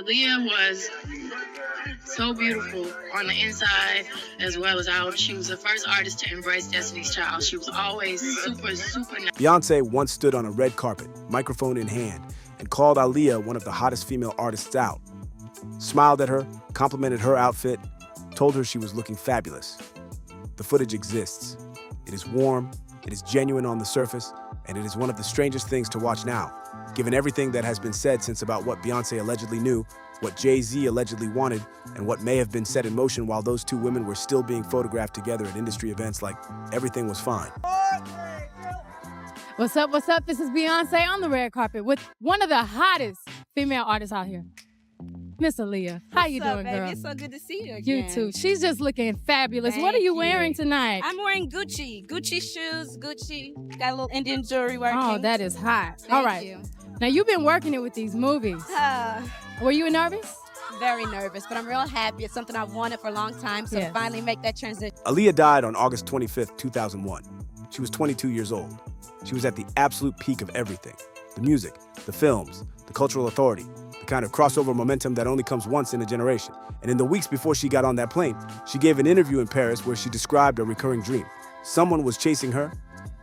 Aaliyah was so beautiful on the inside as well as out. She was the first artist to embrace Destiny's Child. She was always super, super nice. Beyonce once stood on a red carpet, microphone in hand, and called Aaliyah one of the hottest female artists out. Smiled at her, complimented her outfit, told her she was looking fabulous. The footage exists. It is warm, it is genuine on the surface, and it is one of the strangest things to watch now, given everything that has been said since about what Beyonce allegedly knew, what Jay-Z allegedly wanted, and what may have been set in motion while those two women were still being photographed together at industry events like everything was fine. What's up, what's up? This is Beyonce on the red carpet with one of the hottest female artists out here, Miss Aaliyah. How you doing, baby? girl? It's so good to see you again. You too. She's just looking fabulous. What are you wearing tonight? I'm wearing Gucci. Gucci shoes, Gucci. Got a little Indian jewelry working. Oh, that is hot. Thank All right. you. Now, you've been working it with these movies. Were you nervous? Very nervous, but I'm real happy. It's something I've wanted for a long time, so Yes. finally make that transition. Aaliyah died on August 25th, 2001. She was 22 years old. She was at the absolute peak of everything. The music, the films, the cultural authority, the kind of crossover momentum that only comes once in a generation. And in the weeks before she got on that plane, she gave an interview in Paris where she described a recurring dream. Someone was chasing her.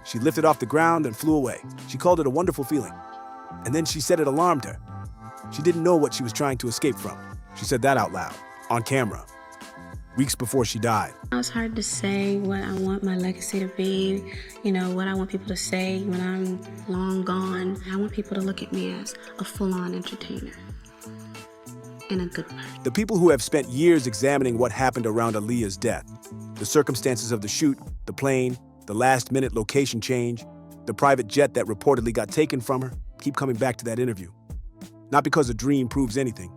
She lifted off the ground and flew away. She called it a wonderful feeling. And then she said it alarmed her. She didn't know what she was trying to escape from. She said that out loud, on camera, weeks before she died. It's hard to say what I want my legacy to be, what I want people to say when I'm long gone. I want people to look at me as a full-on entertainer and a good person. The people who have spent years examining what happened around Aaliyah's death, the circumstances of the shoot, the plane, the last-minute location change, the private jet that reportedly got taken from her, keep coming back to that interview. Not because a dream proves anything,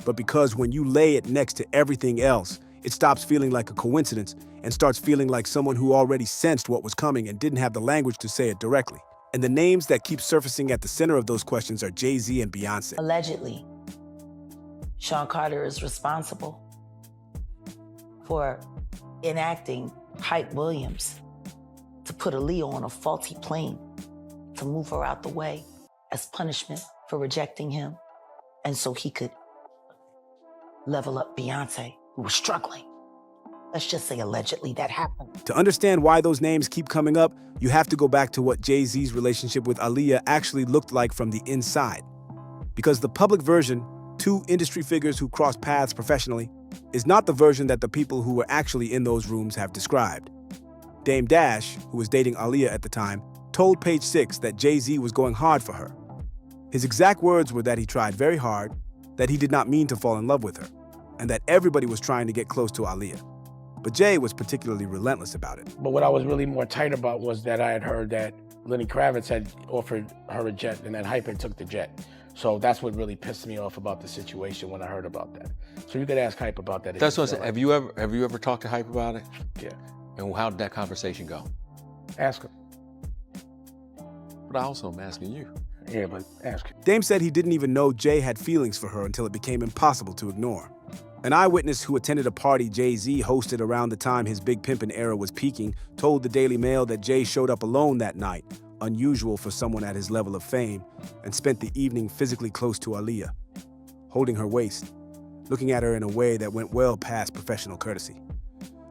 but because when you lay it next to everything else, it stops feeling like a coincidence and starts feeling like someone who already sensed what was coming and didn't have the language to say it directly. And the names that keep surfacing at the center of those questions are Jay-Z and Beyoncé. Allegedly, Sean Carter is responsible for enacting Hype Williams to put Aaliyah on a faulty plane to move her out the way as punishment for rejecting him, and so he could level up Beyonce, who was struggling. Let's just say allegedly that happened. To understand why those names keep coming up, you have to go back to what Jay-Z's relationship with Aaliyah actually looked like from the inside. Because the public version, two industry figures who cross paths professionally, is not the version that the people who were actually in those rooms have described. Dame Dash, who was dating Aaliyah at the time, told Page Six that Jay-Z was going hard for her. His exact words were that he tried very hard, that he did not mean to fall in love with her, and that everybody was trying to get close to Aaliyah. But Jay was particularly relentless about it. But what I was really more tight about was that I had heard that Lenny Kravitz had offered her a jet and that Hype had took the jet. So that's what really pissed me off about the situation when I heard about that. So you could ask Hype about that. That's what I said. Have you ever talked to Hype about it? Yeah. And how did that conversation go? Ask him. But I also am asking you. Yeah, but ask him. Dame said he didn't even know Jay had feelings for her until it became impossible to ignore. An eyewitness who attended a party Jay-Z hosted around the time his Big Pimpin' era was peaking told the Daily Mail that Jay showed up alone that night, unusual for someone at his level of fame, and spent the evening physically close to Aaliyah, holding her waist, looking at her in a way that went well past professional courtesy.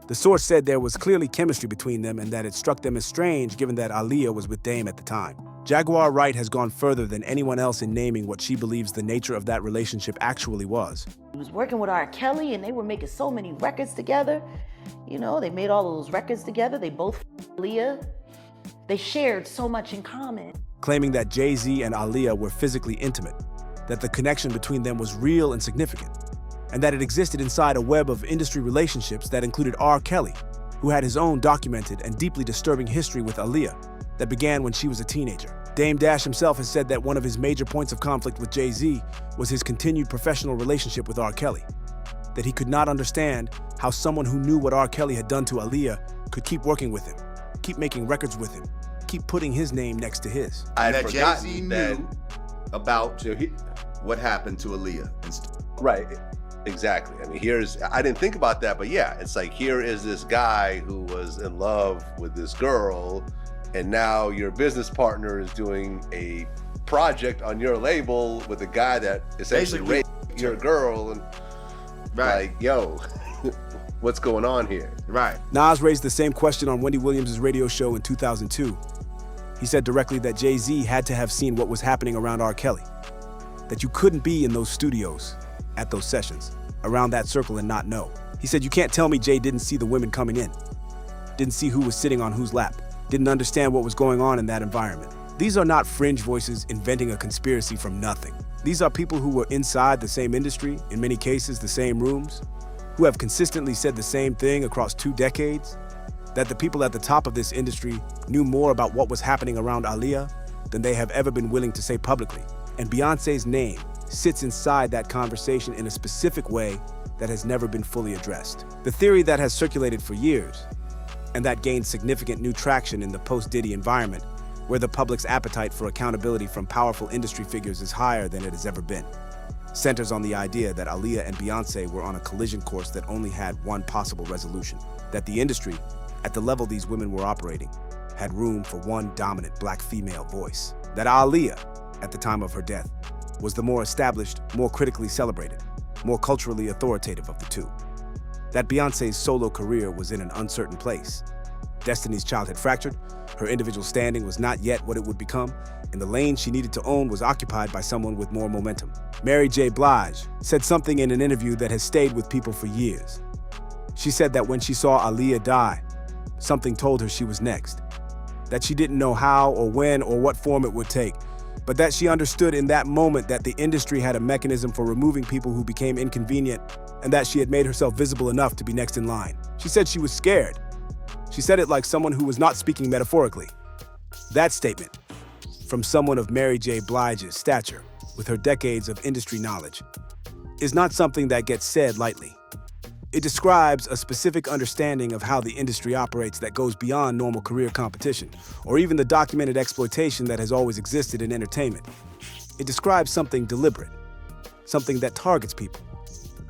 The source said there was clearly chemistry between them and that it struck them as strange given that Aaliyah was with Dame at the time. Jaguar Wright has gone further than anyone else in naming what she believes the nature of that relationship actually was. He was working with R. Kelly and they were making so many records together. They made all of those records together. They both Aaliyah. They shared so much in common. Claiming that Jay-Z and Aaliyah were physically intimate, that the connection between them was real and significant, and that it existed inside a web of industry relationships that included R. Kelly, who had his own documented and deeply disturbing history with Aaliyah that began when she was a teenager. Dame Dash himself has said that one of his major points of conflict with Jay-Z was his continued professional relationship with R. Kelly, that he could not understand how someone who knew what R. Kelly had done to Aaliyah could keep working with him, keep making records with him, keep putting his name next to his. I had forgotten that about what happened to Aaliyah. Right, exactly. I mean, I didn't think about that, but yeah, it's like here is this guy who was in love with this girl, and now your business partner is doing a project on your label with a guy that essentially raped. your girl, and like, yo, what's going on here? Right. Nas raised the same question on Wendy Williams' radio show in 2002. He said directly that Jay-Z had to have seen what was happening around R. Kelly, that you couldn't be in those studios, at those sessions, around that circle and not know. He said, you can't tell me Jay didn't see the women coming in, didn't see who was sitting on whose lap, didn't understand what was going on in that environment. These are not fringe voices inventing a conspiracy from nothing. These are people who were inside the same industry, in many cases the same rooms, who have consistently said the same thing across 2 decades, that the people at the top of this industry knew more about what was happening around Aaliyah than they have ever been willing to say publicly. And Beyonce's name sits inside that conversation in a specific way that has never been fully addressed. The theory that has circulated for years, and that gained significant new traction in the post-Diddy environment, where the public's appetite for accountability from powerful industry figures is higher than it has ever been, centers on the idea that Aaliyah and Beyonce were on a collision course that only had one possible resolution, that the industry, at the level these women were operating, had room for one dominant black female voice, that Aaliyah, at the time of her death, was the more established, more critically celebrated, more culturally authoritative of the two, that Beyonce's solo career was in an uncertain place. Destiny's Child had fractured, her individual standing was not yet what it would become, and the lane she needed to own was occupied by someone with more momentum. Mary J. Blige said something in an interview that has stayed with people for years. She said that when she saw Aaliyah die, something told her she was next, that she didn't know how or when or what form it would take, but that she understood in that moment that the industry had a mechanism for removing people who became inconvenient, and that she had made herself visible enough to be next in line. She said she was scared. She said it like someone who was not speaking metaphorically. That statement, from someone of Mary J. Blige's stature, with her decades of industry knowledge, is not something that gets said lightly. It describes a specific understanding of how the industry operates that goes beyond normal career competition, or even the documented exploitation that has always existed in entertainment. It describes something deliberate, something that targets people,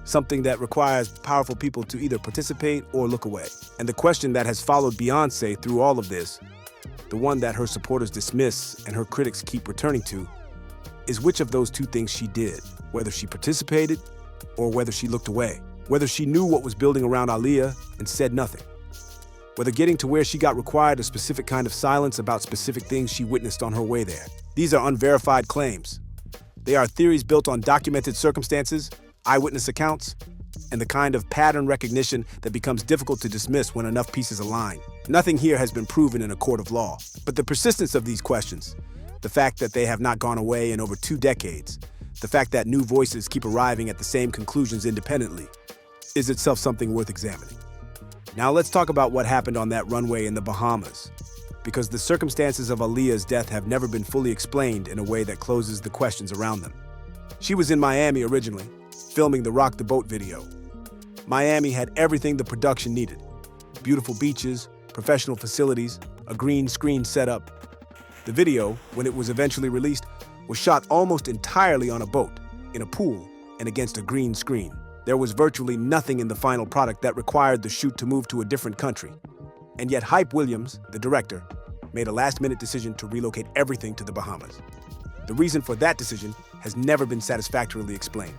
something that requires powerful people to either participate or look away. And the question that has followed Beyonce through all of this, the one that her supporters dismiss and her critics keep returning to, is which of those two things she did, whether she participated or whether she looked away. Whether she knew what was building around Aaliyah and said nothing. Whether getting to where she got required a specific kind of silence about specific things she witnessed on her way there. These are unverified claims. They are theories built on documented circumstances, eyewitness accounts, and the kind of pattern recognition that becomes difficult to dismiss when enough pieces align. Nothing here has been proven in a court of law. But the persistence of these questions, the fact that they have not gone away in over 2 decades, the fact that new voices keep arriving at the same conclusions independently, is itself something worth examining. Now let's talk about what happened on that runway in the Bahamas, because the circumstances of Aaliyah's death have never been fully explained in a way that closes the questions around them. She was in Miami originally, filming the Rock the Boat video. Miami had everything the production needed. Beautiful beaches, professional facilities, a green screen setup. The video, when it was eventually released, was shot almost entirely on a boat, in a pool, and against a green screen. There was virtually nothing in the final product that required the shoot to move to a different country. And yet Hype Williams, the director, made a last-minute decision to relocate everything to the Bahamas. The reason for that decision has never been satisfactorily explained.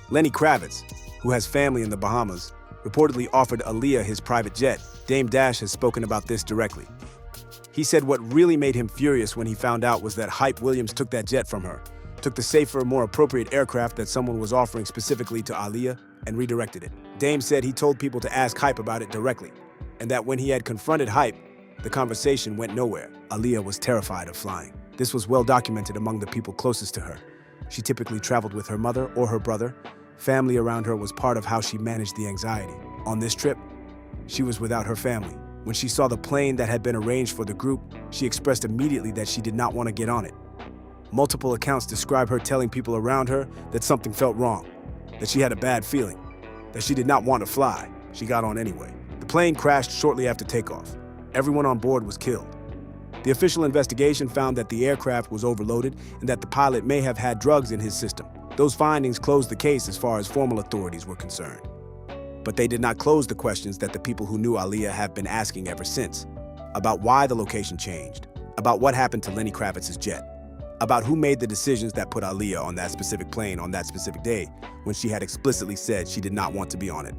Lenny Kravitz, who has family in the Bahamas, reportedly offered Aaliyah his private jet. Dame Dash has spoken about this directly. He said what really made him furious when he found out was that Hype Williams took that jet from her, took the safer, more appropriate aircraft that someone was offering specifically to Aaliyah, and redirected it. Dame said he told people to ask Hype about it directly, and that when he had confronted Hype, the conversation went nowhere. Aaliyah was terrified of flying. This was well documented among the people closest to her. She typically traveled with her mother or her brother. Family around her was part of how she managed the anxiety. On this trip, she was without her family. When she saw the plane that had been arranged for the group, she expressed immediately that she did not want to get on it. Multiple accounts describe her telling people around her that something felt wrong, that she had a bad feeling, that she did not want to fly. She got on anyway. The plane crashed shortly after takeoff. Everyone on board was killed. The official investigation found that the aircraft was overloaded and that the pilot may have had drugs in his system. Those findings closed the case as far as formal authorities were concerned. But they did not close the questions that the people who knew Aaliyah have been asking ever since, about why the location changed, about what happened to Lenny Kravitz's jet, about who made the decisions that put Aaliyah on that specific plane on that specific day when she had explicitly said she did not want to be on it.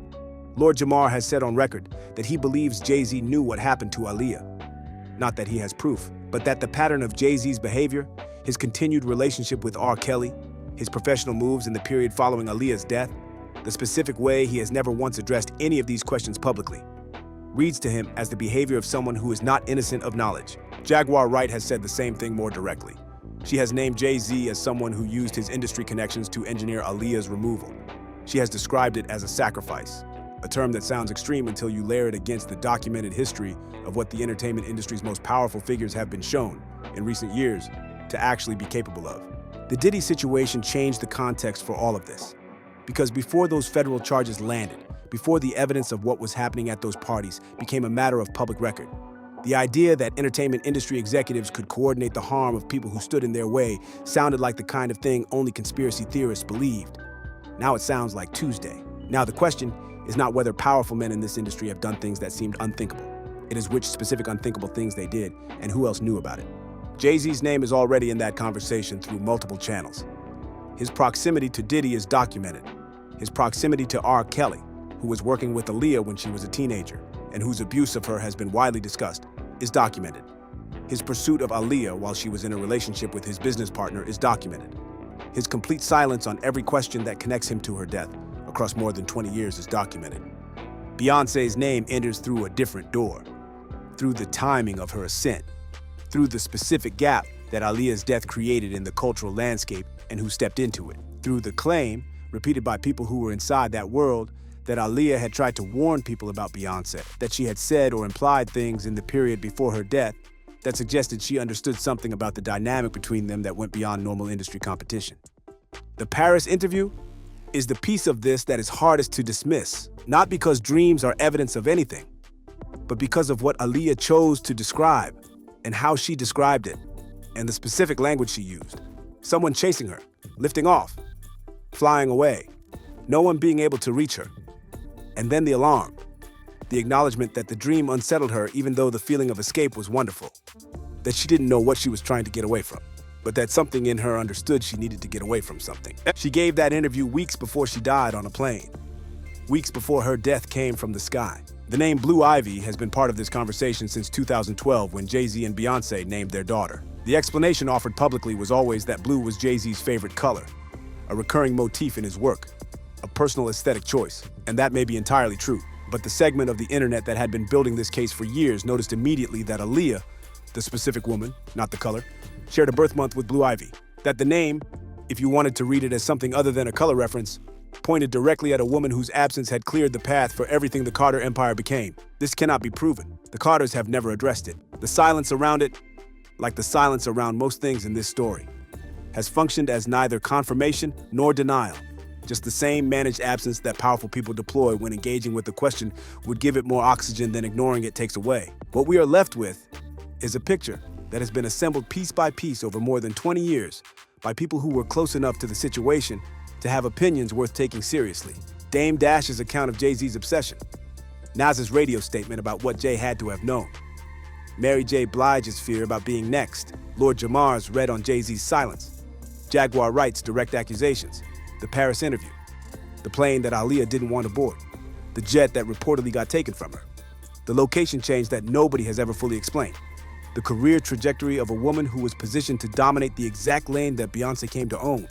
Lord Jamar has said on record that he believes Jay-Z knew what happened to Aaliyah. Not that he has proof, but that the pattern of Jay-Z's behavior, his continued relationship with R. Kelly, his professional moves in the period following Aaliyah's death, the specific way he has never once addressed any of these questions publicly, reads to him as the behavior of someone who is not innocent of knowledge. Jaguar Wright has said the same thing more directly. She has named Jay-Z as someone who used his industry connections to engineer Aaliyah's removal. She has described it as a sacrifice, a term that sounds extreme until you layer it against the documented history of what the entertainment industry's most powerful figures have been shown, in recent years, to actually be capable of. The Diddy situation changed the context for all of this. Because before those federal charges landed, before the evidence of what was happening at those parties became a matter of public record, the idea that entertainment industry executives could coordinate the harm of people who stood in their way sounded like the kind of thing only conspiracy theorists believed. Now it sounds like Tuesday. Now the question is not whether powerful men in this industry have done things that seemed unthinkable. It is which specific unthinkable things they did and who else knew about it. Jay-Z's name is already in that conversation through multiple channels. His proximity to Diddy is documented. His proximity to R. Kelly, who was working with Aaliyah when she was a teenager, and whose abuse of her has been widely discussed, is documented. His pursuit of Aaliyah while she was in a relationship with his business partner is documented. His complete silence on every question that connects him to her death across more than 20 years is documented. Beyonce's name enters through a different door, through the timing of her ascent, through the specific gap that Aaliyah's death created in the cultural landscape and who stepped into it, through the claim, repeated by people who were inside that world, that Aaliyah had tried to warn people about Beyonce, that she had said or implied things in the period before her death that suggested she understood something about the dynamic between them that went beyond normal industry competition. The Paris interview is the piece of this that is hardest to dismiss, not because dreams are evidence of anything, but because of what Aaliyah chose to describe and how she described it, and the specific language she used. Someone chasing her, lifting off, flying away, no one being able to reach her. And then the alarm, the acknowledgement that the dream unsettled her even though the feeling of escape was wonderful, that she didn't know what she was trying to get away from, but that something in her understood she needed to get away from something. She gave that interview weeks before she died on a plane, weeks before her death came from the sky. The name Blue Ivy has been part of this conversation since 2012 when Jay-Z and Beyoncé named their daughter. The explanation offered publicly was always that blue was Jay-Z's favorite color, a recurring motif in his work, a personal aesthetic choice, and that may be entirely true. But the segment of the internet that had been building this case for years noticed immediately that Aaliyah, the specific woman, not the color, shared a birth month with Blue Ivy. That the name, if you wanted to read it as something other than a color reference, pointed directly at a woman whose absence had cleared the path for everything the Carter Empire became. This cannot be proven. The Carters have never addressed it. The silence around it, like the silence around most things in this story, has functioned as neither confirmation nor denial. Just the same managed absence that powerful people deploy when engaging with the question would give it more oxygen than ignoring it takes away. What we are left with is a picture that has been assembled piece by piece over more than 20 years by people who were close enough to the situation to have opinions worth taking seriously. Dame Dash's account of Jay-Z's obsession, Nas's radio statement about what Jay had to have known, Mary J. Blige's fear about being next, Lord Jamar's read on Jay-Z's silence, Jaguar Wright's direct accusations, the Paris interview, the plane that Aaliyah didn't want aboard, the jet that reportedly got taken from her, the location change that nobody has ever fully explained, the career trajectory of a woman who was positioned to dominate the exact lane that Beyonce came to own.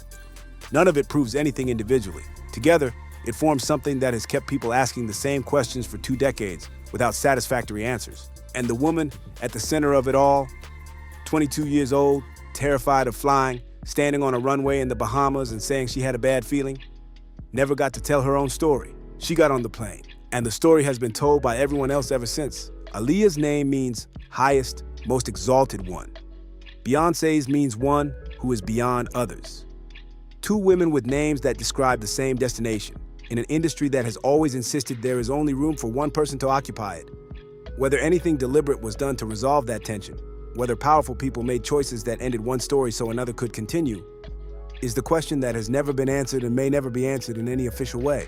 None of it proves anything individually. Together, it forms something that has kept people asking the same questions for 2 decades without satisfactory answers. And the woman at the center of it all, 22 years old, terrified of flying, standing on a runway in the Bahamas and saying she had a bad feeling, never got to tell her own story. She got on the plane, and the story has been told by everyone else ever since. Aaliyah's name means highest, most exalted one. Beyonce's means one who is beyond others. 2 women with names that describe the same destination, in an industry that has always insisted there is only room for one person to occupy it. Whether anything deliberate was done to resolve that tension, whether powerful people made choices that ended one story so another could continue, is the question that has never been answered and may never be answered in any official way.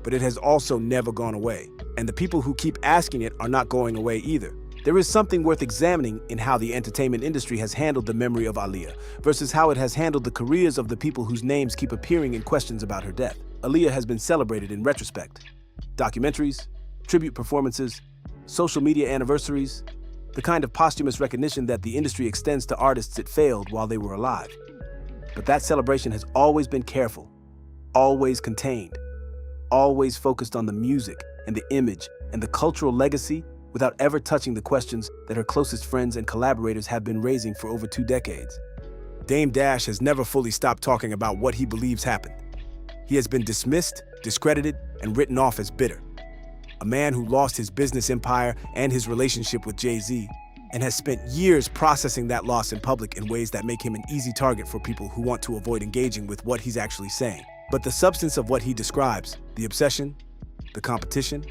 But it has also never gone away. And the people who keep asking it are not going away either. There is something worth examining in how the entertainment industry has handled the memory of Aaliyah versus how it has handled the careers of the people whose names keep appearing in questions about her death. Aaliyah has been celebrated in retrospect. Documentaries, tribute performances, social media anniversaries, the kind of posthumous recognition that the industry extends to artists that failed while they were alive. But that celebration has always been careful, always contained, always focused on the music and the image and the cultural legacy without ever touching the questions that her closest friends and collaborators have been raising for over 2 decades. Dame Dash has never fully stopped talking about what he believes happened. He has been dismissed, discredited, and written off as bitter. A man who lost his business empire and his relationship with Jay-Z, and has spent years processing that loss in public in ways that make him an easy target for people who want to avoid engaging with what he's actually saying. But the substance of what he describes, the obsession, the competition,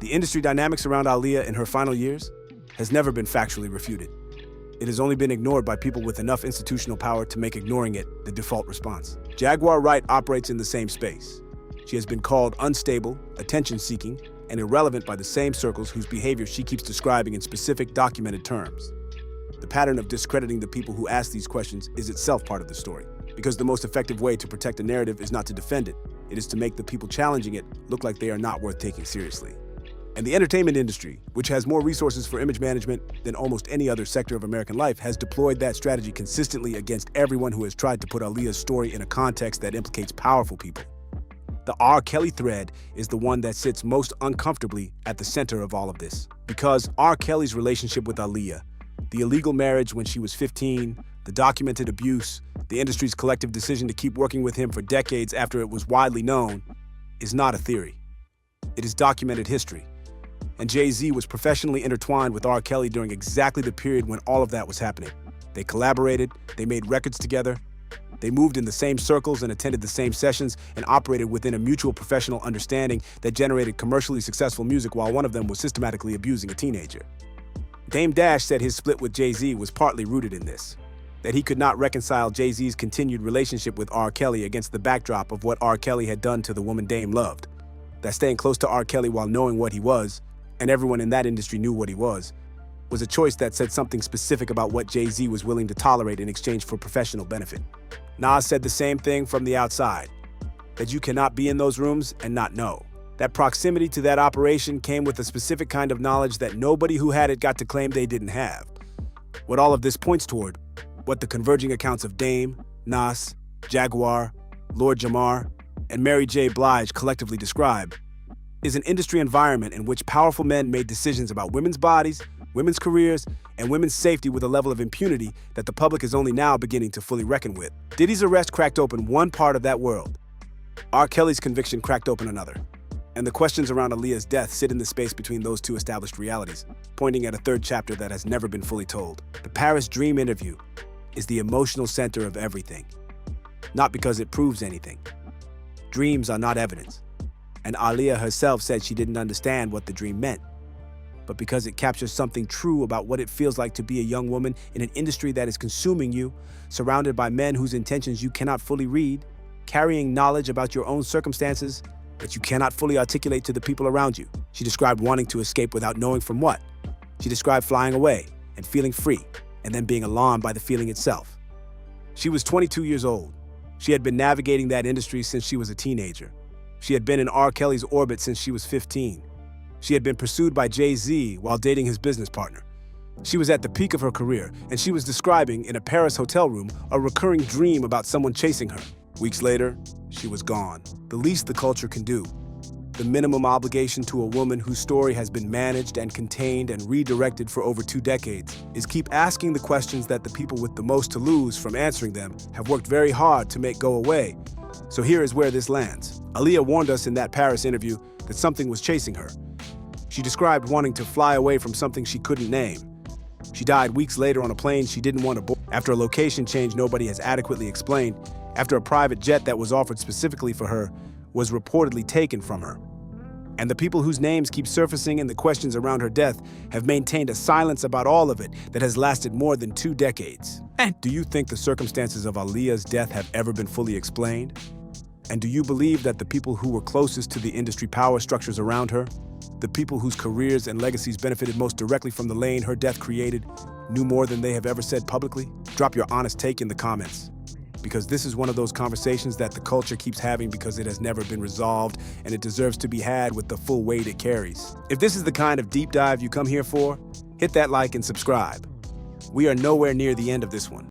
the industry dynamics around Aaliyah in her final years, has never been factually refuted. It has only been ignored by people with enough institutional power to make ignoring it the default response. Jaguar Wright operates in the same space. She has been called unstable, attention-seeking, and irrelevant by the same circles whose behavior she keeps describing in specific documented terms. The pattern of discrediting the people who ask these questions is itself part of the story, because the most effective way to protect a narrative is not to defend it, it is to make the people challenging it look like they are not worth taking seriously. And the entertainment industry, which has more resources for image management than almost any other sector of American life, has deployed that strategy consistently against everyone who has tried to put Aaliyah's story in a context that implicates powerful people. The R. Kelly thread is the one that sits most uncomfortably at the center of all of this. Because R. Kelly's relationship with Aaliyah, the illegal marriage when she was 15, the documented abuse, the industry's collective decision to keep working with him for decades after it was widely known, is not a theory. It is documented history. And Jay-Z was professionally intertwined with R. Kelly during exactly the period when all of that was happening. They collaborated, they made records together, they moved in the same circles and attended the same sessions and operated within a mutual professional understanding that generated commercially successful music while one of them was systematically abusing a teenager. Dame Dash said his split with Jay-Z was partly rooted in this, that he could not reconcile Jay-Z's continued relationship with R. Kelly against the backdrop of what R. Kelly had done to the woman Dame loved, that staying close to R. Kelly while knowing what he was, and everyone in that industry knew what he was a choice that said something specific about what Jay-Z was willing to tolerate in exchange for professional benefit. Nas said the same thing from the outside, that you cannot be in those rooms and not know. That proximity to that operation came with a specific kind of knowledge that nobody who had it got to claim they didn't have. What all of this points toward, what the converging accounts of Dame, Nas, Jaguar, Lord Jamar, and Mary J. Blige collectively describe, is an industry environment in which powerful men made decisions about women's bodies, women's careers, and women's safety with a level of impunity that the public is only now beginning to fully reckon with. Diddy's arrest cracked open one part of that world. R. Kelly's conviction cracked open another. And the questions around Aaliyah's death sit in the space between those two established realities, pointing at a third chapter that has never been fully told. The Paris Dream interview is the emotional center of everything. Not because it proves anything. Dreams are not evidence. And Aaliyah herself said she didn't understand what the dream meant, but because it captures something true about what it feels like to be a young woman in an industry that is consuming you, surrounded by men whose intentions you cannot fully read, carrying knowledge about your own circumstances that you cannot fully articulate to the people around you. She described wanting to escape without knowing from what. She described flying away and feeling free, and then being alarmed by the feeling itself. She was 22 years old. She had been navigating that industry since she was a teenager. She had been in R. Kelly's orbit since she was 15. She had been pursued by Jay-Z while dating his business partner. She was at the peak of her career, and she was describing, in a Paris hotel room, a recurring dream about someone chasing her. Weeks later, she was gone. The least the culture can do, the minimum obligation to a woman whose story has been managed and contained and redirected for over 2 decades, is keep asking the questions that the people with the most to lose from answering them have worked very hard to make go away. So here is where this lands. Aaliyah warned us in that Paris interview that something was chasing her. She described wanting to fly away from something she couldn't name. She died weeks later on a plane she didn't want to board, after a location change nobody has adequately explained, after a private jet that was offered specifically for her was reportedly taken from her. And the people whose names keep surfacing in the questions around her death have maintained a silence about all of it that has lasted more than 2 decades. And do you think the circumstances of Aaliyah's death have ever been fully explained? And do you believe that the people who were closest to the industry power structures around her, the people whose careers and legacies benefited most directly from the lane her death created, knew more than they have ever said publicly? Drop your honest take in the comments, because this is one of those conversations that the culture keeps having because it has never been resolved, and it deserves to be had with the full weight it carries. If this is the kind of deep dive you come here for, hit that like and subscribe. We are nowhere near the end of this one.